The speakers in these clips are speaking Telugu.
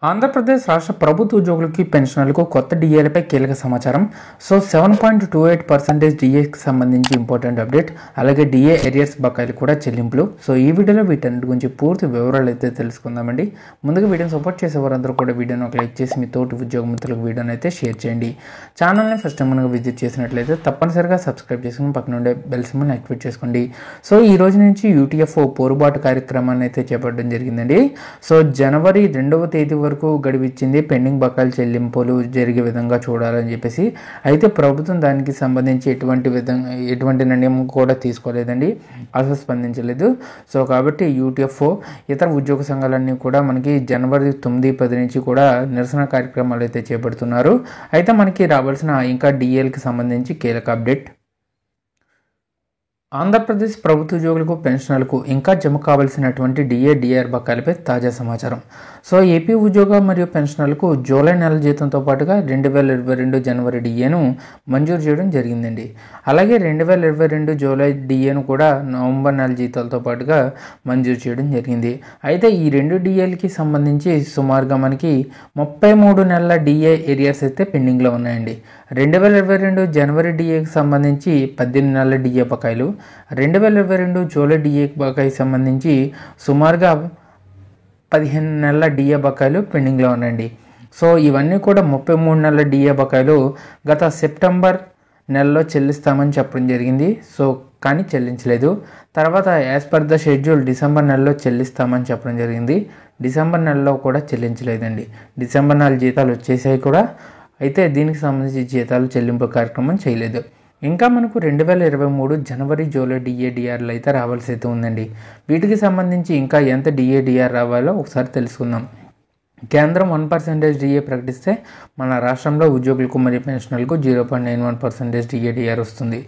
ఆంధ్రప్రదేశ్ రాష్ట్ర ప్రభుత్వ ఉద్యోగులకి పెన్షనర్లకు కొత్త డిఏలపై కీలక సమాచారం. సో 7.28% డిఏకి సంబంధించి ఇంపార్టెంట్ అప్డేట్, అలాగే డిఏ ఏరియర్స్ బకాయిలు కూడా చెల్లింపులు. సో ఈ వీడియోలో వీటన్నిటి గురించి పూర్తి వివరాలు అయితే తెలుసుకుందామండి. ముందుగా వీడియోని సపోర్ట్ చేసే వారందరూ కూడా వీడియోని ఒక లైక్ చేసి మీ తోటి ఉద్యోగ మిత్రులకు వీడియోని అయితే షేర్ చేయండి. ఛానల్ని ఫస్ట్ టైం మనకు విజిట్ చేసినట్లయితే తప్పనిసరిగా సబ్స్క్రైబ్ చేసుకుని పక్కన ఉండే బెల్ సింబల్ని యాక్టివేట్ చేసుకోండి. సో ఈ రోజు నుంచి యూటీఎఫ్ఓ పోరుబాటు కార్యక్రమాన్ని అయితే చేపట్టడం జరిగిందండి. సో జనవరి 2వ తేదీ వరకు గడివిచ్చింది పెండింగ్ బకాయిల చెల్లింపులు జరిగే విధంగా చూడాలని చెప్పేసి. అయితే ప్రభుత్వం దానికి సంబంధించి ఎటువంటి నిర్ణయం కూడా తీసుకోలేదండి, అసలు స్పందించలేదు. సో కాబట్టి యూటీఎఫ్ఓ ఇతర ఉద్యోగ సంఘాలన్నీ కూడా మనకి జనవరి 9, 10 నుంచి కూడా నిరసన కార్యక్రమాలు అయితే చేపడుతున్నారు. అయితే మనకి రావాల్సిన ఇంకా డిఏలకి సంబంధించి కీలక అప్డేట్. ఆంధ్రప్రదేశ్ ప్రభుత్వ ఉద్యోగులకు పెన్షనర్లకు ఇంకా జమ కావాల్సినటువంటి డిఆర్ బకాయిలపై తాజా సమాచారం. సో ఏపీ ఉద్యోగ మరియు పెన్షనర్లకు జూలై నెల జీతంతో పాటుగా 2022 జనవరి డిఏను మంజూరు చేయడం జరిగిందండి. అలాగే 2022 జూలై డిఏను కూడా నవంబర్ నెల జీతాలతో పాటుగా మంజూరు చేయడం జరిగింది. అయితే ఈ రెండు డిఏలకి సంబంధించి సుమారుగా మనకి 33 నెలల డిఏ ఏరియర్స్ అయితే పెండింగ్లో ఉన్నాయండి. 2022 జనవరి డిఏకి సంబంధించి 18 నెలల డిఏ బకాయిలు, 2022 జూలై డిఏ బకాయికి సంబంధించి సుమారుగా 15 నెలల డిఏ బకాయిలు పెండింగ్లో ఉన్నాయండి. సో ఇవన్నీ కూడా 33 నెలల డిఏ బకాయిలు గత సెప్టెంబర్ నెలలో చెల్లిస్తామని చెప్పడం జరిగింది. సో కానీ చెల్లించలేదు. తర్వాత as per the schedule December నెలలో చెల్లిస్తామని చెప్పడం జరిగింది. డిసెంబర్ నెలలో కూడా చెల్లించలేదండి. డిసెంబర్ నెల జీతాలు వచ్చేసాయి కూడా, అయితే దీనికి సంబంధించి జీతాలు చెల్లింపు కార్యక్రమం చేయలేదు. ఇంకా మనకు 2023 జనవరి జూలై డిఆర్లు అయితే రావాల్సి అయితే ఉందండి. వీటికి సంబంధించి ఇంకా ఎంత డిఆర్ రావాలో ఒకసారి తెలుసుకుందాం. కేంద్రం 1% డిఏ ప్రకటిస్తే మన రాష్ట్రంలో ఉద్యోగులకు మరియు పెన్షనర్లకు 0.91% డిఆర్ వస్తుంది.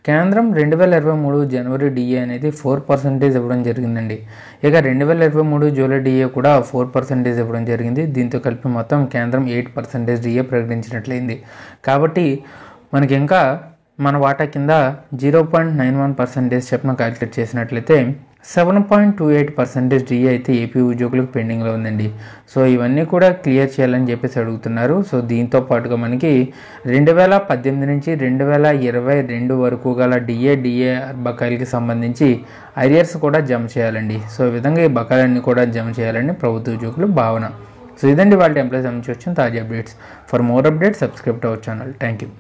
కేంద్రం 2023 జనవరి డిఏ అనేది 4% ఇవ్వడం జరిగిందండి. ఇక 2023 జూలై డిఏ కూడా 4% ఇవ్వడం జరిగింది. దీంతో కలిపి మొత్తం కేంద్రం 8% డిఏ ప్రకటించినట్లయింది. కాబట్టి మనకి ఇంకా మన వాటా కింద 0.91% చెప్పిన క్యాలిక్యులేట్ చేసినట్లయితే 7.28% డిఏ అయితే ఏపీ ఉద్యోగులకు పెండింగ్లో ఉందండి. సో ఇవన్నీ కూడా క్లియర్ చేయాలని చెప్పేసి అడుగుతున్నారు. సో దీంతో పాటుగా మనకి 2018 నుంచి 2022 వరకు గల డిఏ బకాయిలకి సంబంధించి అరియర్స్ కూడా జమ చేయాలండి. సో ఈ విధంగా ఈ బకాయిలన్నీ కూడా జమ చేయాలని ప్రభుత్వ ఉద్యోగులు భావన. సో ఇదండి వాళ్ళ ఎంప్లాయీస్ సంబంధించి వచ్చిన తాజా updates. For more updates subscribe to our channel. Thank you.